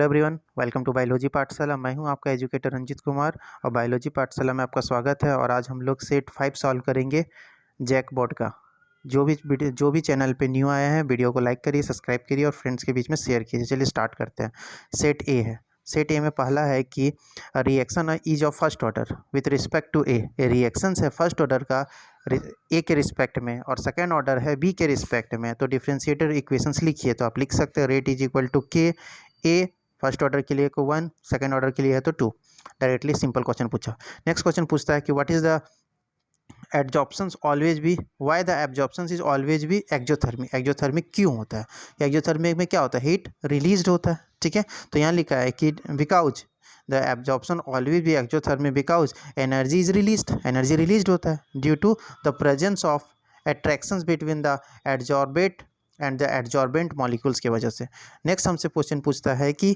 Hello everyone, welcome to biology Pathshala. मैं हूं आपका एजुकेटर रंजित कुमार और बायोलॉजी पाठशाला में आपका स्वागत है। और आज हम लोग सेट 5 सॉल्व करेंगे जैकबॉट का। जो भी चैनल पे न्यू आया है, वीडियो को लाइक करिए, सब्सक्राइब करिए और फ्रेंड्स के बीच में शेयर कीजिए। चलिए स्टार्ट करते हैं। सेट ए है। सेट ए में पहला है कि reaction is of first order with respect to A. Reactions है फर्स्ट ऑर्डर का ए के रिस्पेक्ट में और सेकेंड ऑर्डर है बी के रिस्पेक्ट में। तो डिफरेंशिएटर इक्वेशंस लिखिए। तो आप लिख सकते हैं रेट इज इक्वल टू के ए, फर्स्ट ऑर्डर के लिए को 1, सेकेंड ऑर्डर के लिए है तो 2। डायरेक्टली सिंपल क्वेश्चन पूछा। नेक्स्ट क्वेश्चन पूछता है कि व्हाट इज द एब्जॉर्प्शंस ऑलवेज भी, व्हाई द एब्जॉर्प्शंस इज ऑलवेज भी एक्जोथर्मिक। एक्जोथर्मिक क्यों होता है? एक्जोथर्मिक में क्या होता है? हीट रिलीज्ड होता है। ठीक है, तो यहाँ लिखा है कि बिकॉज द एब्जॉर्प्शन ऑलवेज भी exothermic because energy is released. Energy released होता है due to the presence of attractions between the adsorbate and the adsorbent molecules की वजह से। नेक्स्ट हमसे क्वेश्चन पूछता है कि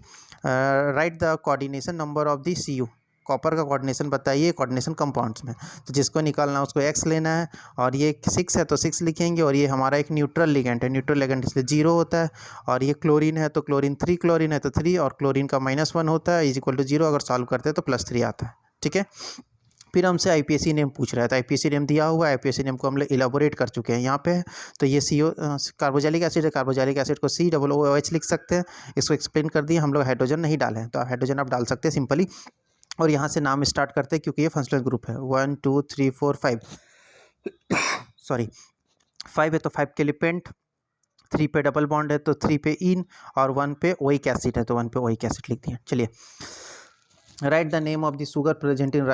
write the coordination number of the CU। Copper का कोऑर्डिनेशन बताइए कोऑर्डिनेशन कंपाउंड्स में। तो जिसको निकालना है उसको x लेना है और ये 6 है तो 6 लिखेंगे। और ये हमारा एक न्यूट्रल लिगेंड है, न्यूट्रल लिगेंड इसलिए 0 होता है। और ये क्लोरीन है तो क्लोरीन 3, क्लोरीन है तो 3 और क्लोरीन का -1 होता है, इज इक्वल टू 0। अगर सॉल्व करते हैं तो +3 आता है। ठीक है, फिर हमसे IPSC नेम पूछ रहा है। तो IPSC नेम दिया हुआ है, IPSC नेम को हम लोग इलाबोरेट कर चुके हैं यहाँ पे। तो ये CO कार्बोक्सिलिक एसिड है, कार्बोक्सिलिक एसिड को COOH लिख सकते हैं। इसको एक्सप्लेन कर दिए, हम लोग हाइड्रोजन नहीं डाले हैं तो हाइड्रोजन आप डाल सकते हैं सिंपली। और यहाँ से नाम स्टार्ट करते हैं क्योंकि ये फंक्शनल ग्रुप है। 1 2 3 4 5 सॉरी 5 है तो 5 के लिए पेंट, 3 पे डबल बॉन्ड है तो 3 पे इन और 1 पे ओइक एसिड है तो 1 पे ओइक एसिड लिख दिया। चलिए right the name of the sugar present in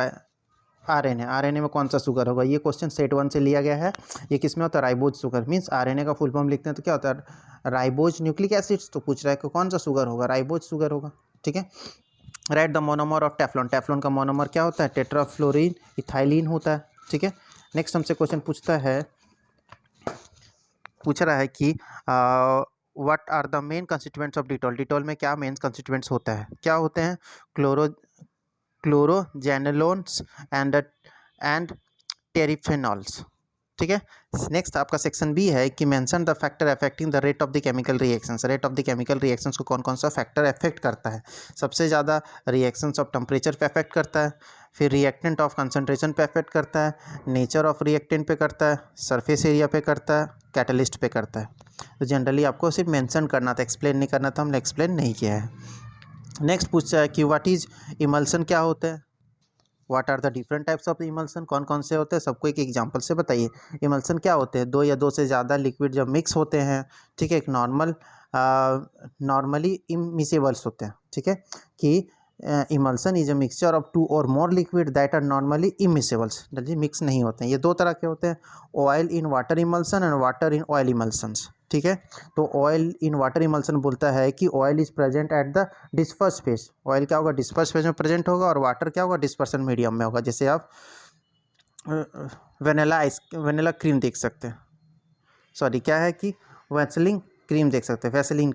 RNA। RNA में कौन सा शुगर होगा? ये क्वेश्चन सेट 1 से लिया गया है। ये किस में होता है? Ribose sugar. मीन्स RNA का फुल फॉर्म लिखते हैं तो क्या होता है? Ribose nucleic acids. तो पूछ रहा है कि कौन सा शुगर होगा? राइबोज शुगर होगा। ठीक है, right the monomer of Teflon. Teflon का मोनोमर क्या होता है? टेट्राफ्लोरीन इथाइलिन होता है। ठीक है, नेक्स्ट हमसे क्वेश्चन पूछ रहा है कि what are the main constituents of Dettol. Dettol में क्या मेन कंस्टिट्यूएंट्स होता है? क्या होते हैं? Chloroxylenols and terpineols. ठीक है, नेक्स्ट आपका सेक्शन बी है कि mention the factor affecting the rate of the chemical reactions. Rate of the chemical reactions को कौन कौन सा फैक्टर अफेक्ट करता है? सबसे ज़्यादा रिएक्शंस ऑफ टेम्परेचर पे अफेक्ट करता है, फिर रिएक्टेंट ऑफ कंसंट्रेशन पे अफेक्ट करता है, नेचर ऑफ रिएक्टेंट पे करता है, सरफेस एरिया पे करता है, कैटलिस्ट पे करता है। तो जनरली आपको सिर्फ मेंशन करना था, एक्सप्लेन नहीं करना था, हमने एक्सप्लेन नहीं किया है। नेक्स्ट पूछता है कि व्हाट इज इमल्सन। क्या होता है? What are the different types of emulsion. कौन कौन से होते हैं? सबको एक एग्जांपल से बताइए। इमल्सन क्या होते हैं? 2 या 2 से ज़्यादा लिक्विड जब मिक्स होते हैं। ठीक है, एक नॉर्मली इमिसिबल्स होते हैं। ठीक है, कि emulsion is a mixture of 2 और मोर लिक्विड दैट आर नॉर्मली इमिसिबल्स। जल्दी मिक्स नहीं होते हैं। ये 2 तरह के होते हैं, oil in water emulsion and water in oil emulsions. ठीक है, तो ऑयल इन वाटर इमल्सन बोलता है कि oil is present at the disperse phase. Oil क्या होगा? डिस्पर्स फेज में प्रेजेंट होगा। और वाटर क्या होगा? डिस्पर्सन मीडियम में होगा। जैसे आप वेनिला क्रीम देख सकते हैं, सॉरी क्या है कि वैसलीन क्रीम देख सकते हैं, वैसलीन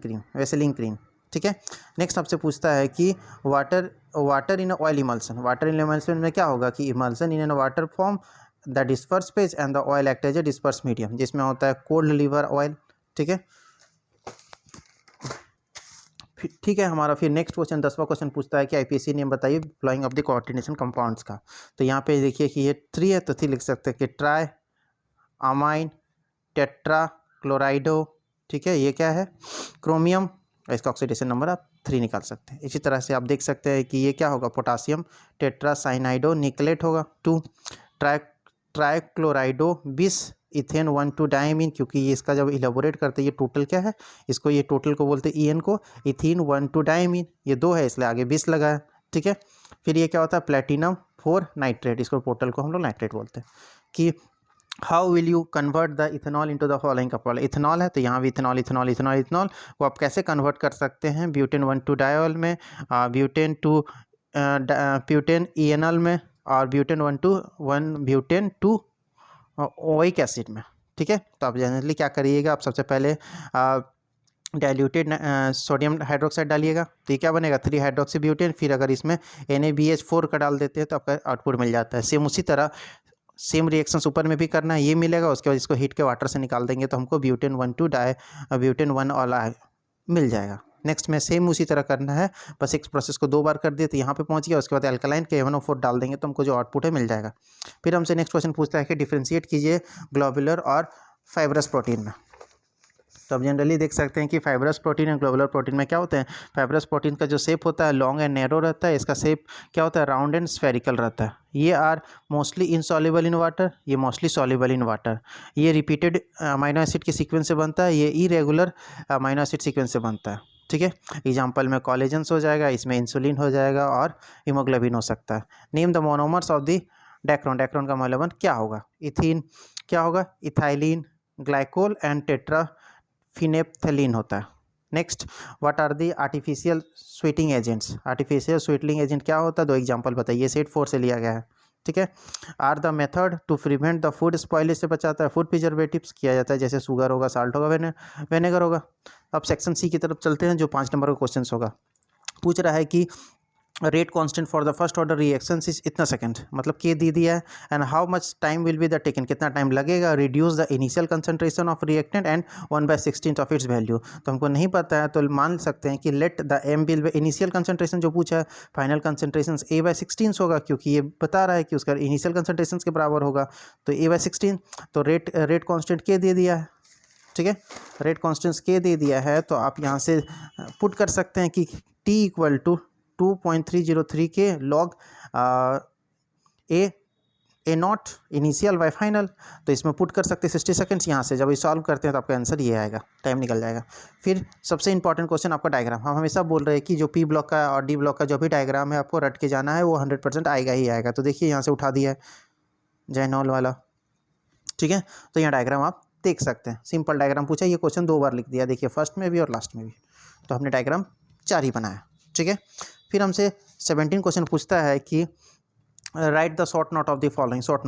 क्रीम। ठीक है, नेक्स्ट आपसे पूछता है कि water in oil emulsion. Water in emulsion में क्या होगा कि emulsion in water form the disperse phase and the oil act as a disperse medium, जिसमें होता है कोल्ड लिवर ऑयल। ठीक है, ठीक है हमारा फिर नेक्स्ट क्वेश्चन 10वां क्वेश्चन पूछता है कि IPSC नेम बताइए following of the coordination compounds का। तो यहाँ पे देखिए कि ये 3 है तो 3 लिख सकते हैं कि ट्राई अमाइन टेट्रा क्लोराइडो। ठीक है, ये क्या है? क्रोमियम। इसका ऑक्सीडेशन नंबर आप 3 निकाल सकते हैं। इसी तरह से आप देख सकते हैं कि ये क्या होगा? पोटासियम टेट्रा साइनाइडो निकलेट होगा 2। ट्राइक्लोराइडो बिस इथेन 1,2 डायमीन, क्योंकि ये इसका जब इलेबोरेट करते हैं ये टोटल क्या है? इसको ये टोटल को बोलते हैं EN को इथीन 1,2 डायमीन। ये 2 है इसलिए आगे 20 लगा है। ठीक है, फिर ये क्या होता है? Platinum 4 nitrate. इसको टोटल को हम लोग नाइट्रेट बोलते हैं। कि how will you convert the ethanol into the following compound. Ethanol है तो यहाँ भी इथेनॉल वो आप कैसे कन्वर्ट कर सकते हैं? ब्यूटेन 1,2 डायोल में, ब्यूटेन 2 ब्यूटेन ENL में और ब्यूटेन 1,2 ब्यूटेन 2 ओइक एसिड में। ठीक है, तो आप जनरली क्या करिएगा? आप सबसे पहले डाइल्यूटेड सोडियम हाइड्रोक्साइड डालिएगा तो ये क्या बनेगा? 3 हाइड्रोक्सी ब्यूटेन। फिर अगर इसमें NaBH4 का डाल देते हैं तो आपका आउटपुट मिल जाता है। सेम उसी तरह सेम रिएक्शंस ऊपर में भी करना है, ये मिलेगा। उसके बाद इसको हीट के वाटर से निकाल देंगे तो हमको ब्यूटेन 1,2 ब्यूटेन 1 ऑल मिल जाएगा। नेक्स्ट में सेम उसी तरह करना है, बस एक प्रोसेस को 2 बार कर दिए तो यहाँ पे पहुँच गया। उसके बाद अल्कलाइन के KF डाल देंगे तो हमको जो आउटपुट है मिल जाएगा। फिर हमसे नेक्स्ट क्वेश्चन पूछता है कि डिफ्रेंशिएट कीजिए ग्लोबुलर और फाइब्रस प्रोटीन में। तो अब जनरली देख सकते हैं कि फाइब्रस प्रोटीन और ग्लोबुलर प्रोटीन में क्या होते हैं। फाइब्रस प्रोटीन का जो शेप होता है लॉन्ग एंड नैरो रहता है, इसका शेप क्या होता है, राउंड एंड स्फेरिकल रहता है। ये are mostly insoluble in water, ये मोस्टली सॉल्युबल इन वाटर। ये रिपीटेड अमाइनो एसिड के सीक्वेंस से बनता है, ये इरेगुलर अमाइनो एसिड सीक्वेंस से बनता है। ठीक है, एग्जाम्पल में कोलेजन्स हो जाएगा, इसमें इंसुलिन हो जाएगा और हीमोग्लोबिन हो सकता है। Name the monomers of the Dacron. Dacron का मॉलिक्यूल क्या होगा, इथीन क्या होगा, ethylene, glycol and tetra phenephthalene होता है। Next, what are the artificial sweeting agents. Artificial sweetening agent क्या होता है, 2 एग्जांपल बताइए। सेट 4 से लिया गया है। ठीक है, are the method to prevent the food spoilage से बचाता है। फूड प्रिजर्वेटिव्स किया जाता है, जैसे शुगर होगा, साल्ट होगा, विनेगर होगा। अब सेक्शन सी की तरफ चलते हैं, जो 5 नंबर का क्वेश्चन होगा। पूछ रहा है कि rate constant for the first order reactions is इतना सेकंड, मतलब के दे दिया है। And how much time will be the taken, कितना टाइम लगेगा। Reduce the initial concentration of reactant and 1/16 of its value. तो हमको नहीं पता है तो मान सकते हैं कि let the M will be initial concentration जो पूछा है, फाइनल कंसंट्रेशन A/16 होगा, क्योंकि ये बता रहा है कि उसका इनिशियल कंसंट्रेशन के बराबर होगा। तो A/16, तो रेट कॉन्स्टेंट के दे दिया है। ठीक है, रेट कॉन्स्टेंट के दे दिया है, तो आप यहाँ से पुट कर सकते हैं कि T इक्वल टू 2.303 के log A not initial bye final. तो इसमें पुट कर सकते हैं 60 सेकंड्स। यहाँ से जब ये सॉल्व करते हैं तो आपका आंसर ये आएगा, टाइम निकल जाएगा। फिर सबसे इंपॉर्टेंट क्वेश्चन आपका डायग्राम। हम हमेशा बोल रहे हैं कि जो पी ब्लॉक का और डी ब्लॉक का जो भी डायग्राम है आपको रट के जाना है, वो 100% आएगा ही आएगा। तो देखिए यहाँ से उठा दिया है जैनॉल वाला। ठीक है, तो यहाँ डायग्राम आप देख सकते हैं। सिंपल डायग्राम पूछा, ये क्वेश्चन 2 बार लिख दिया, देखिए फर्स्ट में भी और लास्ट में भी। तो हमने डायग्राम 4 ही बनाया। ठीक है, फिर हमसे 17 क्वेश्चन पूछता है कि write the short note of the following. Short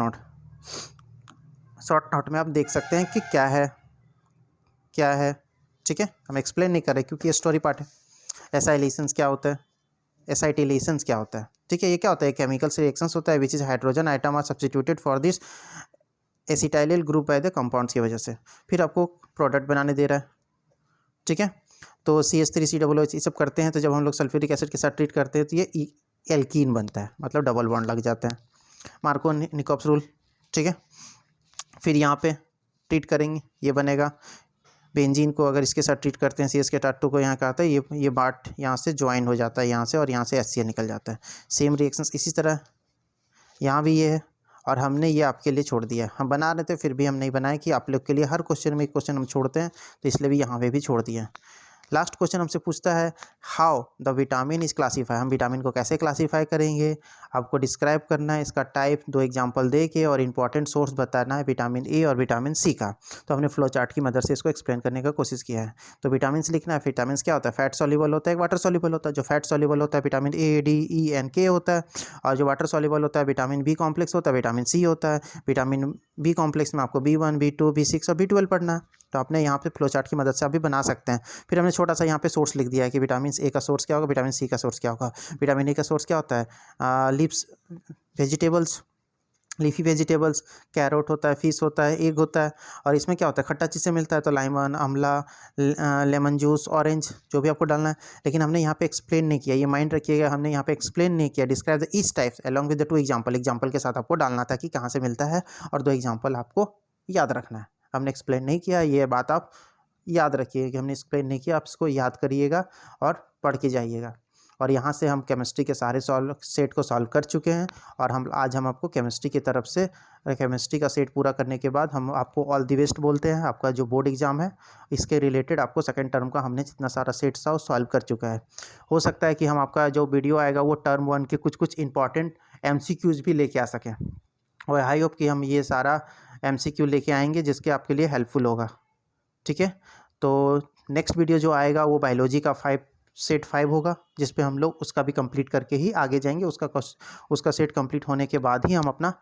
note में आप देख सकते हैं कि क्या है। ठीक है, हम एक्सप्लेन नहीं कर रहे क्योंकि ये स्टोरी पार्ट है। एसाइलेशंस क्या होता है, एसाइटिलेशंस क्या होता है। ठीक है, ये क्या होता है, केमिकल्स रिएक्शंस होता है which is hydrogen atom are substituted for this acetyl group by the compounds की वजह से। फिर आपको प्रोडक्ट बनाने दे रहा है। ठीक है, तो CH3COOH ये सब करते हैं, तो जब हम लोग सल्फ्यूरिक एसिड के साथ ट्रीट करते हैं तो ये एल्कीन बनता है, मतलब डबल बॉन्ड लग जाते हैं, मार्को-निकोप्स रूल। ठीक है, फिर यहाँ पे ट्रीट करेंगे, ये बनेगा बेंजीन को। अगर इसके साथ ट्रीट करते हैं CH2 को, यहाँ क्या आता है, ये बाट यहाँ से ज्वाइन हो जाता है यहाँ से, और यहाँ से HCl निकल जाता है। सेम रिएक्शंस इसी तरह यहाँ भी ये है, और हमने ये आपके लिए छोड़ दिया है। हम बना रहे थे फिर भी हम नहीं बनाए कि आप लोग के लिए हर क्वेश्चन में एक क्वेश्चन हम छोड़ते हैं, तो इसलिए भी यहाँ पे भी छोड़ दिया है। लास्ट क्वेश्चन हमसे पूछता है how the vitamin is classify. हम विटामिन को कैसे क्लासीफाई करेंगे, आपको डिस्क्राइब करना है, इसका टाइप 2 एग्जांपल दे के, और इंपॉर्टेंट सोर्स बताना है विटामिन ए और विटामिन सी का। तो हमने फ्लो चार्ट की मदद से इसको एक्सप्लेन करने का कोशिश किया है। तो विटामिन लिखना है। विटामिन क्या होता है, फैट सॉल्युबल होता है, वाटर सॉल्युबल होता है। जो फैट सॉल्युबल होता है vitamin A, D, E and K होता है, और जो वाटर सॉल्युबल होता है विटामिन B कॉम्प्लेक्स होता है, विटामिन सी होता है। विटामिन B कॉम्प्लेक्स में आपको B1, B2, B6 और B12 पढ़ना है। तो आपने यहाँ पे फ्लो चार्ट की मदद से आप भी बना सकते हैं। फिर हमने छोटा सा यहाँ पे सोर्स लिख दिया है कि विटामिन ए का सोर्स क्या होगा, विटामिन सी का सोर्स क्या होगा। विटामिन ए का सोर्स क्या होता है, leaves vegetables, leafy vegetables, carrot होता है, फिश होता है, एग होता है। और इसमें क्या होता है, खट्टा चीज़ से मिलता है, तो लाइमन, आंवला, लेमन जूस, ऑरेंज, जो भी आपको डालना है। लेकिन हमने यहाँ पे एक्सप्लेन नहीं किया, ये माइंड रखिएगा, हमने यहाँ पे एक्सप्लेन नहीं किया। Describe the each types along with the 2 example के साथ आपको डालना था कि कहाँ से मिलता है, और 2 एग्जाम्पल आपको याद रखना है। हमने एक्सप्लेन नहीं किया, ये बात आप याद रखिए कि हमने एक्सप्लेन नहीं किया। आप इसको याद करिएगा और पढ़ के जाइएगा। और यहाँ से हम केमिस्ट्री के सारे सेट को सॉल्व कर चुके हैं, और आज हम आपको केमिस्ट्री की तरफ से केमिस्ट्री का सेट पूरा करने के बाद हम आपको ऑल दी बेस्ट बोलते हैं। आपका जो बोर्ड एग्जाम है इसके रिलेटेड आपको सेकंड टर्म का हमने जितना सारा सेट था वो सॉल्व कर चुका है। हो सकता है कि हम आपका जो वीडियो आएगा वो टर्म 1 के कुछ इंपॉर्टेंट MCQs भी लेके आ सकें, और आई होप कि हम ये सारा MCQ लेके आएंगे जिसके आपके लिए हेल्पफुल होगा। ठीक है, तो नेक्स्ट वीडियो जो आएगा वो बायोलॉजी का सेट 5 होगा, जिस पे हम लोग उसका भी कंप्लीट करके ही आगे जाएंगे। उसका सेट कंप्लीट होने के बाद ही हम अपना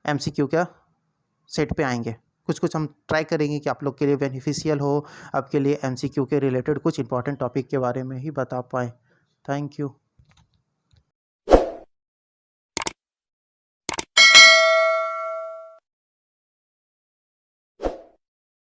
MCQ का सेट पे आएंगे। कुछ हम ट्राई करेंगे कि आप लोग के लिए बेनिफिशियल हो, आपके लिए MCQ के रिलेटेड कुछ इंपॉर्टेंट टॉपिक के बारे में ही बता पाएँ। Thank you.